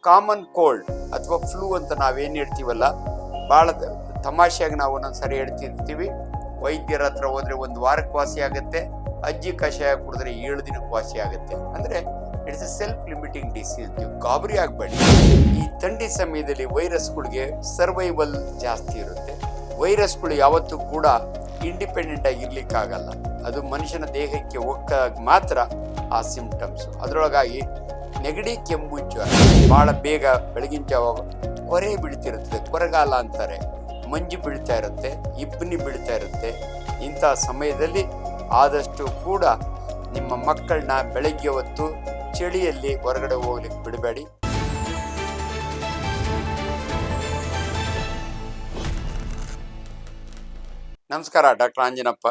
Common cold ಅಥವಾ flu ಅಂತ ನಾವೇನು ಹೇಳ್ತೀವಲ್ಲ, ಭಾಳ ತಮಾಷೆಯಾಗಿ ನಾವು ಒಂದೊಂದ್ಸರಿ ಹೇಳ್ತಿರ್ತೀವಿ. ವೈದ್ಯರ ಹತ್ರ ಹೋದ್ರೆ 1 ವಾರಕ್ಕೆ ವಾಸಿ ಆಗುತ್ತೆ, ಅಜ್ಜಿ ಕಷಾಯ ಕುಡಿದ್ರೆ 7 ದಿನಕ್ಕೆ ವಾಸಿ ಆಗುತ್ತೆ. ಅಂದ್ರೆ it's A self limiting disease. ನೀವು ಗಾಬರಿ ಆಗಬೇಡಿ. ಈ ಥಂಡಿ ಸಮಯದಲ್ಲಿ ವೈರಸ್ಗಳಿಗೆ ಸರ್ವೈವಲ್ ಜಾಸ್ತಿ ಇರುತ್ತೆ. ವೈರಸ್ಗಳು ಯಾವತ್ತೂ ಕೂಡ ಇಂಡಿಪೆಂಡೆಂಟ್ ಆಗಿ ಇರ್ಲಿಕ್ಕಾಗಲ್ಲ. ಅದು ಮನುಷ್ಯನ ದೇಹಕ್ಕೆ ಹೋಗ್ದಾಗ ಮಾತ್ರ ಆ ಸಿಂಪ್ಟಮ್ಸ್. ಅದರೊಳಗಾಗಿ ನೆಗಡಿ, ಕೆಮ್ಮು, ಜ್ವರ ಬಹಳ ಬೇಗ ಬೆಳಗಿನ ಜಾವ ಕೊರೆ ಬೀಳ್ತಿರುತ್ತದೆ. ಕೊರೆಗಾಲ ಅಂತಾರೆ. ಮಂಜು ಬೀಳ್ತಾ ಇರುತ್ತೆ, ಇಬ್ಬನಿ ಬೀಳ್ತಾ ಇರುತ್ತೆ. ಇಂಥ ಸಮಯದಲ್ಲಿ ಆದಷ್ಟು ಕೂಡ ನಿಮ್ಮ ಮಕ್ಕಳನ್ನ ಬೆಳಗ್ಗೆ ಹೊತ್ತು ಚಳಿಯಲ್ಲಿ ಹೊರಗಡೆ ಹೋಗ್ಲಿಕ್ಕೆ ಬಿಡಬೇಡಿ. ನಮಸ್ಕಾರ, doctor Anjanappa.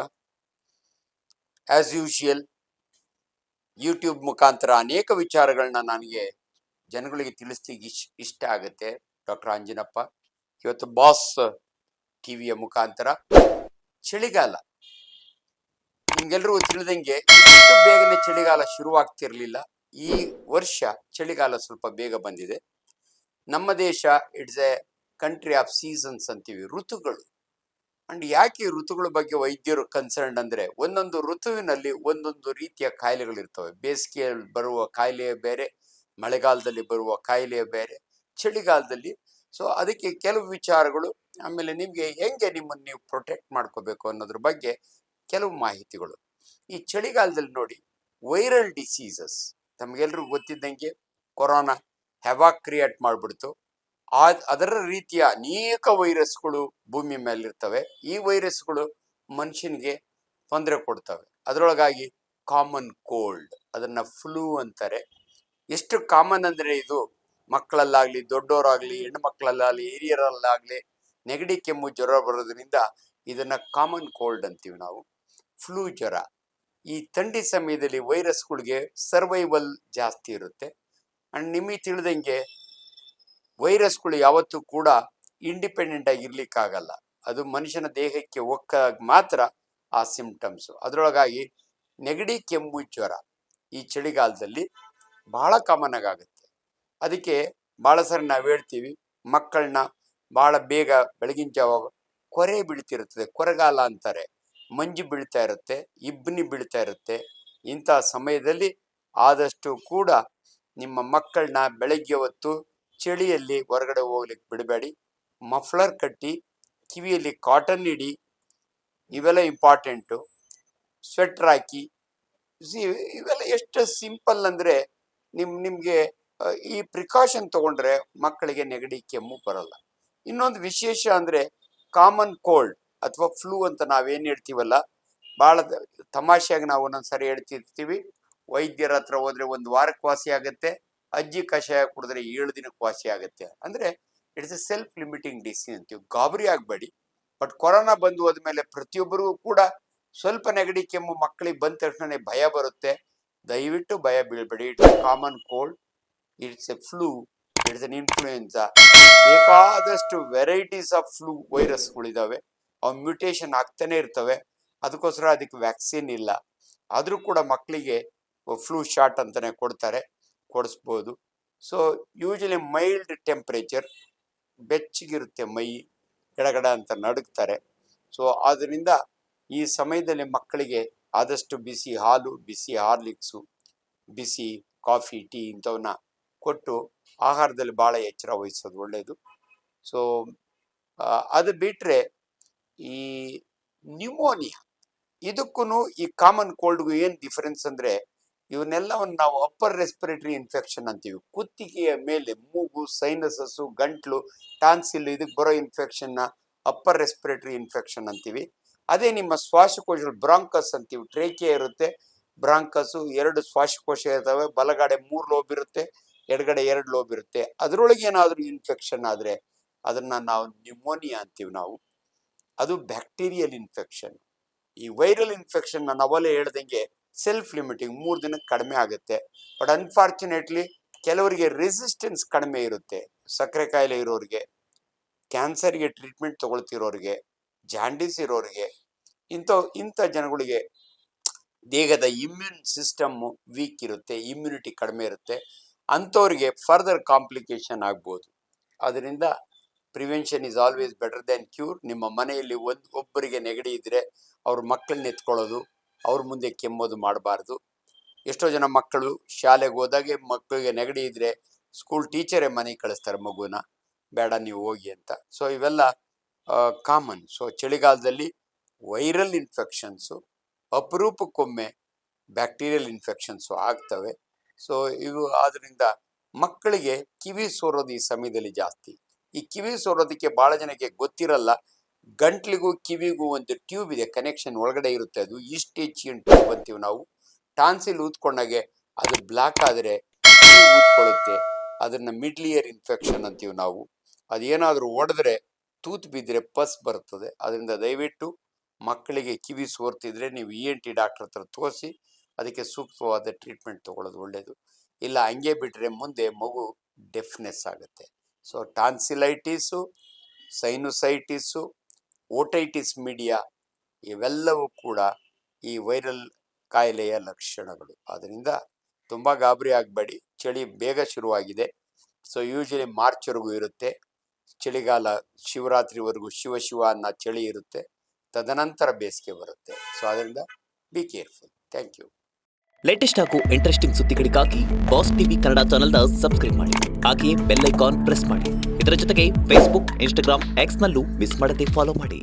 As usual YouTube ಮುಖಾಂತರ ಅನೇಕ ವಿಚಾರಗಳನ್ನ ನನಗೆ ಜನಗಳಿಗೆ ತಿಳಿಸ್ಲಿಕ್ಕೆ ಇಷ್ಟ ಆಗುತ್ತೆ. ಡಾಕ್ಟರ್ ಆಂಜನಪ್ಪ ಇವತ್ತು ಬಾಸ್ ಟಿವಿಯ ಮುಖಾಂತರ ಚಳಿಗಾಲ, ನಿಮ್ಗೆಲ್ರಿಗೂ ತಿಳಿದಂಗೆ ಇಷ್ಟು ಬೇಗನೆ ಚಳಿಗಾಲ ಶುರುವಾಗ್ತಿರ್ಲಿಲ್ಲ. ಈ ವರ್ಷ ಚಳಿಗಾಲ ಸ್ವಲ್ಪ ಬೇಗ ಬಂದಿದೆ. ನಮ್ಮ ದೇಶ it's A country of seasons ಅಂತೀವಿ, ಋತುಗಳು. ಅಂಡ್ ಯಾಕೆ ಋತುಗಳ ಬಗ್ಗೆ ವೈದ್ಯರು ಕನ್ಸರ್ನ್ ಅಂದ್ರೆ, ಒಂದೊಂದು ಋತುವಿನಲ್ಲಿ ಒಂದೊಂದು ರೀತಿಯ ಕಾಯಿಲೆಗಳಿರ್ತವೆ. ಬೇಸಿಗೆಯಲ್ಲಿ ಬರುವ ಕಾಯಿಲೆ ಬೇರೆ, ಮಳೆಗಾಲದಲ್ಲಿ ಬರುವ ಕಾಯಿಲೆ ಬೇರೆ, ಚಳಿಗಾಲದಲ್ಲಿ. ಸೊ ಅದಕ್ಕೆ ಕೆಲವು ವಿಚಾರಗಳು, ಆಮೇಲೆ ನಿಮಗೆ ಹೆಂಗೆ ನಿಮ್ಮನ್ನು ನೀವು ಪ್ರೊಟೆಕ್ಟ್ ಮಾಡ್ಕೋಬೇಕು ಅನ್ನೋದ್ರ ಬಗ್ಗೆ ಕೆಲವು ಮಾಹಿತಿಗಳು. ಈ ಚಳಿಗಾಲದಲ್ಲಿ ನೋಡಿ, ವೈರಲ್ ಡಿಸೀಸಸ್ ತಮಗೆಲ್ರಿಗೂ ಗೊತ್ತಿದ್ದಂಗೆ ಕೊರೋನಾ ಹೆವಾಕ್ ಕ್ರಿಯೇಟ್ ಮಾಡಿಬಿಡ್ತು. ಅದರ ರೀತಿಯ ಅನೇಕ ವೈರಸ್ಗಳು ಭೂಮಿ ಮೇಲಿರ್ತವೆ. ಈ ವೈರಸ್ಗಳು ಮನುಷ್ಯನಿಗೆ ತೊಂದರೆ ಕೊಡ್ತವೆ. ಅದರೊಳಗಾಗಿ ಕಾಮನ್ ಕೋಲ್ಡ್, ಅದನ್ನ ಫ್ಲೂ ಅಂತಾರೆ. ಎಷ್ಟು ಕಾಮನ್ ಅಂದ್ರೆ, ಇದು ಮಕ್ಕಳಲ್ಲಾಗ್ಲಿ, ದೊಡ್ಡವರಾಗ್ಲಿ, ಹೆಣ್ಣು ಮಕ್ಕಳಲ್ಲಾಗಲಿ, ಹಿರಿಯರಲ್ಲಾಗ್ಲಿ ನೆಗಡಿ, ಕೆಮ್ಮು, ಜ್ವರ ಬರೋದ್ರಿಂದ ಇದನ್ನ ಕಾಮನ್ ಕೋಲ್ಡ್ ಅಂತೀವಿ ನಾವು. ಫ್ಲೂ ಜ್ವರ. ಈ ಥಂಡಿ ಸಮಯದಲ್ಲಿ ವೈರಸ್ಗಳಿಗೆ ಸರ್ವೈವಲ್ ಜಾಸ್ತಿ ಇರುತ್ತೆ. ಅಂಡ್ ನಿಮಗೆ ತಿಳಿದಂಗೆ ವೈರಸ್ಗಳು ಯಾವತ್ತೂ ಕೂಡ ಇಂಡಿಪೆಂಡೆಂಟ್ ಆಗಿ ಇರ್ಲಿಕ್ಕಾಗಲ್ಲ. ಅದು ಮನುಷ್ಯನ ದೇಹಕ್ಕೆ ಹೋಗ್ದಾಗ ಮಾತ್ರ ಆ ಸಿಂಪ್ಟಮ್ಸ್. ಅದರೊಳಗಾಗಿ ನೆಗಡಿ, ಕೆಮ್ಮು, ಜ್ವರ ಈ ಚಳಿಗಾಲದಲ್ಲಿ ಬಹಳ ಕಾಮನ್ ಆಗುತ್ತೆ. ಅದಕ್ಕೆ ಬಹಳ ಸರಿ ನಾವು ಹೇಳ್ತೀವಿ, ಮಕ್ಕಳನ್ನ ಬಹಳ ಬೇಗ ಬೆಳಗಿನ ಜಾವ ಕೊರೆ ಬೀಳ್ತಿರುತ್ತದೆ. ಕೊರೆಗಾಲ ಅಂತಾರೆ. ಮಂಜು ಬೀಳ್ತಾ ಇರುತ್ತೆ, ಇಬ್ಬನಿ ಬೀಳ್ತಾ ಇರುತ್ತೆ. ಇಂಥ ಸಮಯದಲ್ಲಿ ಆದಷ್ಟು ಕೂಡ ನಿಮ್ಮ ಮಕ್ಕಳನ್ನ ಬೆಳಗ್ಗೆ ಹೊತ್ತು ಚಳಿಯಲ್ಲಿ ಹೊರಗಡೆ ಹೋಗ್ಲಿಕ್ಕೆ ಬಿಡಬೇಡಿ. ಮಫ್ಲರ್ ಕಟ್ಟಿ, ಕಿವಿಯಲ್ಲಿ ಕಾಟನ್ ಇಡಿ, ಇವೆಲ್ಲ ಇಂಪಾರ್ಟೆಂಟು. ಸ್ವೆಟ್ರ್ ಹಾಕಿ. ಇವೆಲ್ಲ ಎಷ್ಟು ಸಿಂಪಲ್ ಅಂದರೆ, ನಿಮಗೆ ಈ ಪ್ರಿಕಾಷನ್ ತಗೊಂಡ್ರೆ ಮಕ್ಕಳಿಗೆ ನೆಗಡಿ, ಕೆಮ್ಮು ಬರಲ್ಲ. ಇನ್ನೊಂದು ವಿಶೇಷ ಅಂದರೆ, ಕಾಮನ್ ಕೋಲ್ಡ್ ಅಥವಾ ಫ್ಲೂ ಅಂತ ನಾವೇನು ಹೇಳ್ತೀವಲ್ಲ, ಭಾಳ ತಮಾಷೆಯಾಗಿ ನಾವು ಒಂದೊಂದ್ಸರಿ ಹೇಳ್ತಿರ್ತೀವಿ. ವೈದ್ಯರ ಹತ್ರ ಹೋದ್ರೆ 1 ವಾರಕ್ಕೆ ವಾಸಿ ಆಗುತ್ತೆ, ಅಜ್ಜಿ ಕಷಾಯ ಕುಡಿದ್ರೆ 7 ದಿನಕ್ಕೆ ವಾಸಿ ಆಗುತ್ತೆ. ಅಂದ್ರೆ it's A self limiting disease ಅಂತೀವಿ. ಗಾಬರಿ ಆಗಬೇಡಿ. ಬಟ್ ಕೊರೋನಾ ಬಂದು ಹೋದ್ಮೇಲೆ ಪ್ರತಿಯೊಬ್ಬರಿಗೂ ಕೂಡ ಸ್ವಲ್ಪ ನೆಗಡಿ, ಕೆಮ್ಮು ಮಕ್ಕಳಿಗೆ ಬಂದ ತಕ್ಷಣ ಭಯ ಬರುತ್ತೆ. ದಯವಿಟ್ಟು ಭಯ ಬೀಳ್ಬೇಡಿ. It's a common cold, it's a flu, it's an influenza. ಬೇಕಾದಷ್ಟು ವೆರೈಟೀಸ್ ಆಫ್ ಫ್ಲೂ ವೈರಸ್ಗಳಿದಾವೆ. ಅವು ಮ್ಯೂಟೇಷನ್ ಆಗ್ತಾನೆ ಇರ್ತವೆ. ಅದಕ್ಕೋಸ್ಕರ ಅದಕ್ಕೆ ವ್ಯಾಕ್ಸಿನ್ ಇಲ್ಲ. ಆದರೂ ಕೂಡ ಮಕ್ಕಳಿಗೆ ಫ್ಲೂ ಶಾಟ್ ಅಂತಾನೆ ಕೊಡಿಸ್ಬೋದು. ಸೊ ಯೂಶಲಿ ಮೈಲ್ಡ್ ಟೆಂಪ್ರೇಚರ್, ಬೆಚ್ಚಗಿರುತ್ತೆ ಮೈ, ಗಡಗಡ ಅಂತ ನಡುಗ್ತಾರೆ. ಸೊ ಆದ್ದರಿಂದ ಈ ಸಮಯದಲ್ಲಿ ಮಕ್ಕಳಿಗೆ ಆದಷ್ಟು ಬಿಸಿ ಹಾಲು, ಬಿಸಿ ಹಾರ್ಲಿಕ್ಸು, ಬಿಸಿ ಕಾಫಿ, ಟೀ ಇಂಥವನ್ನ ಕೊಟ್ಟು ಆಹಾರದಲ್ಲಿ ಭಾಳ ಎಚ್ಚರ ವಹಿಸೋದು ಒಳ್ಳೆಯದು. ಸೊ ಅದು ಬಿಟ್ಟರೆ ಈ ನ್ಯೂಮೋನಿಯಾ, ಇದಕ್ಕೂ ಈ ಕಾಮನ್ ಕೋಲ್ಡ್ಗೂ ಏನು ಡಿಫರೆನ್ಸ್ ಅಂದರೆ, ಇವನ್ನೆಲ್ಲವನ್ನು ನಾವು ಅಪ್ಪರ್ ರೆಸ್ಪಿರೇಟರಿ ಇನ್ಫೆಕ್ಷನ್ ಅಂತೀವಿ. ಕುತ್ತಿಗೆಯ ಮೇಲೆ ಮೂಗು, ಸೈನಸಸ್ಸು, ಗಂಟ್ಲು, ಟಾನ್ಸಿಲ್ ಇದಕ್ಕೆ ಬರೋ ಇನ್ಫೆಕ್ಷನ್ನ ಅಪ್ಪರ್ ರೆಸ್ಪಿರೇಟರಿ ಇನ್ಫೆಕ್ಷನ್ ಅಂತೀವಿ. ಅದೇ ನಿಮ್ಮ ಶ್ವಾಸಕೋಶಗಳು ಬ್ರಾಂಕಸ್ ಅಂತೀವಿ. ಟ್ರೇಕಿಯಾ ಇರುತ್ತೆ, ಬ್ರಾಂಕಸ್ಸು 2 ಶ್ವಾಸಕೋಶ ಇರ್ತವೆ. ಬಲಗಡೆ 3 ಲೋಬ್ ಇರುತ್ತೆ, ಎಡಗಡೆ 2 ಲೋಬ್ ಇರುತ್ತೆ. ಅದರೊಳಗೆ ಏನಾದರೂ ಇನ್ಫೆಕ್ಷನ್ ಆದರೆ ಅದನ್ನ ನಾವು ನ್ಯೂಮೋನಿಯಾ ಅಂತೀವಿ ನಾವು. ಅದು ಬ್ಯಾಕ್ಟೀರಿಯಲ್ ಇನ್ಫೆಕ್ಷನ್. ಈ ವೈರಲ್ ಇನ್ಫೆಕ್ಷನ್ ನಾನು ಅವಲೇ ಹೇಳ್ದಂಗೆ ಸೆಲ್ಫ್ ಲಿಮಿಟಿಂಗ್, 3 ದಿನಕ್ಕೆ ಕಡಿಮೆ ಆಗುತ್ತೆ. ಬಟ್ ಅನ್ಫಾರ್ಚುನೇಟ್ಲಿ ಕೆಲವರಿಗೆ ರೆಸಿಸ್ಟೆನ್ಸ್ ಕಡಿಮೆ ಇರುತ್ತೆ. ಸಕ್ಕರೆ ಕಾಯಿಲೆ ಇರೋರಿಗೆ, ಕ್ಯಾನ್ಸರ್ಗೆ ಟ್ರೀಟ್ಮೆಂಟ್ ತಗೊಳ್ತಿರೋರಿಗೆ, ಜಾಂಡೀಸ್ ಇರೋರಿಗೆ, ಇಂಥ ಜನಗಳಿಗೆ ದೇಹದ ಇಮ್ಯೂನ್ ಸಿಸ್ಟಮ್ ವೀಕ್ ಇರುತ್ತೆ, ಇಮ್ಯುನಿಟಿ ಕಡಿಮೆ ಇರುತ್ತೆ. ಅಂಥವ್ರಿಗೆ ಫರ್ದರ್ ಕಾಂಪ್ಲಿಕೇಶನ್ ಆಗ್ಬೋದು. ಅದರಿಂದ prevention is always better then cure. ನಿಮ್ಮ ಮನೆಯಲ್ಲಿ ಒಬ್ಬರಿಗೆ ನೆಗಡಿ ಇದ್ದರೆ ಅವ್ರ ಮಕ್ಕಳನ್ನ ಎತ್ಕೊಳ್ಳೋದು, ಅವ್ರ ಮುಂದೆ ಕೆಮ್ಮೋದು ಮಾಡಬಾರ್ದು. ಎಷ್ಟೋ ಜನ ಮಕ್ಕಳು ಶಾಲೆಗೆ ಹೋದಾಗೆ ಮಕ್ಕಳಿಗೆ ನೆಗಡಿ ಇದ್ದರೆ ಸ್ಕೂಲ್ ಟೀಚರೇ ಮನೆಗೆ ಕಳಿಸ್ತಾರೆ ಮಗುನ, ಬೇಡ ನೀವು ಹೋಗಿ ಅಂತ. ಸೊ ಇವೆಲ್ಲ ಕಾಮನ್. ಸೊ ಚಳಿಗಾಲದಲ್ಲಿ ವೈರಲ್ ಇನ್ಫೆಕ್ಷನ್ಸು, ಅಪರೂಪಕ್ಕೊಮ್ಮೆ ಬ್ಯಾಕ್ಟೀರಿಯಲ್ ಇನ್ಫೆಕ್ಷನ್ಸು ಆಗ್ತವೆ. ಸೊ ಇವು ಆದ್ದರಿಂದ ಮಕ್ಕಳಿಗೆ ಕಿವಿ ಸೋರೋದು ಈ ಸಮಯದಲ್ಲಿ ಜಾಸ್ತಿ. ಈ ಕಿವಿ ಸೋರೋದಕ್ಕೆ ಭಾಳ ಜನಕ್ಕೆ ಗೊತ್ತಿರಲ್ಲ. ಗಂಟ್ಲಿಗೂ ಕಿವಿಗೂ ಒಂದು ಟ್ಯೂಬ್ ಇದೆ, ಕನೆಕ್ಷನ್ ಒಳಗಡೆ ಇರುತ್ತೆ. ಅದು ಈಸ್ಟೇಚಿಯನ್ ಟ್ಯೂಬ್ ಅಂತೀವಿ ನಾವು. ಟಾನ್ಸಿಲ್ ಊದ್ಕೊಂಡಾಗೆ ಅದು ಬ್ಲಾಕ್ ಆದರೆ ಕಿವಿ ಊದ್ಕೊಳ್ಳುತ್ತೆ. ಅದನ್ನು ಮಿಡ್ಲ್ ಇಯರ್ ಇನ್ಫೆಕ್ಷನ್ ಅಂತೀವಿ ನಾವು. ಅದೇನಾದರೂ ಒಡೆದ್ರೆ ತೂತು ಬಿದ್ದರೆ ಪಸ್ ಬರ್ತದೆ. ಅದರಿಂದ ದಯವಿಟ್ಟು ಮಕ್ಕಳಿಗೆ ಕಿವಿ ಸೋರ್ತಿದ್ರೆ ನೀವು ENT ಡಾಕ್ಟರ್ ಹತ್ರ ತೋರಿಸಿ ಅದಕ್ಕೆ ಸೂಕ್ತವಾದ ಟ್ರೀಟ್ಮೆಂಟ್ ತೊಗೊಳ್ಳೋದು ಒಳ್ಳೆಯದು. ಇಲ್ಲ ಹಂಗೆ ಬಿಟ್ಟರೆ ಮುಂದೆ ಮಗು ಡೆಫ್ನೆಸ್ ಆಗುತ್ತೆ. ಸೊ ಟಾನ್ಸಿಲೈಟಿಸು, ಸೈನುಸೈಟಿಸು, ಓಟೈಟಿಸ್ ಮೀಡಿಯಾ ಇವೆಲ್ಲವೂ ಕೂಡ ಈ ವೈರಲ್ ಕಾಯಿಲೆಯ ಲಕ್ಷಣಗಳು. ಆದ್ದರಿಂದ ತುಂಬ ಗಾಬರಿ ಆಗಬೇಡಿ. ಚಳಿ ಬೇಗ ಶುರುವಾಗಿದೆ. ಸೊ ಯೂಶಲಿ ಮಾರ್ಚ್ವರೆಗೂ ಇರುತ್ತೆ ಚಳಿಗಾಲ. ಶಿವರಾತ್ರಿವರೆಗೂ ಶಿವ ಅನ್ನೋ ಚಳಿ ಇರುತ್ತೆ. ತದನಂತರ ಬೇಸಿಗೆ ಬರುತ್ತೆ. ಸೊ ಅದರಿಂದ be careful. Thank you. Latest ಹಾಗೂ ಇಂಟ್ರೆಸ್ಟಿಂಗ್ ಸುದ್ದಿಗಳಿಗಾಗಿ ಬಾಸ್ ಟಿವಿ ಕನ್ನಡ ಚಾನೆಲ್ನ ಸಬ್ಸ್ಕ್ರೈಬ್ ಮಾಡಿ. ಹಾಗೆಯೇ ಬೆಲ್ ಐಕಾನ್ ಪ್ರೆಸ್ ಮಾಡಿ. ಇದರ ಜೊತೆಗೆ ಫೇಸ್ಬುಕ್, ಇನ್ಸ್ಟಾಗ್ರಾಮ್, ಎಕ್ಸ್ನಲ್ಲೂ ಮಿಸ್ ಮಾಡದೆ ಫಾಲೋ ಮಾಡಿ.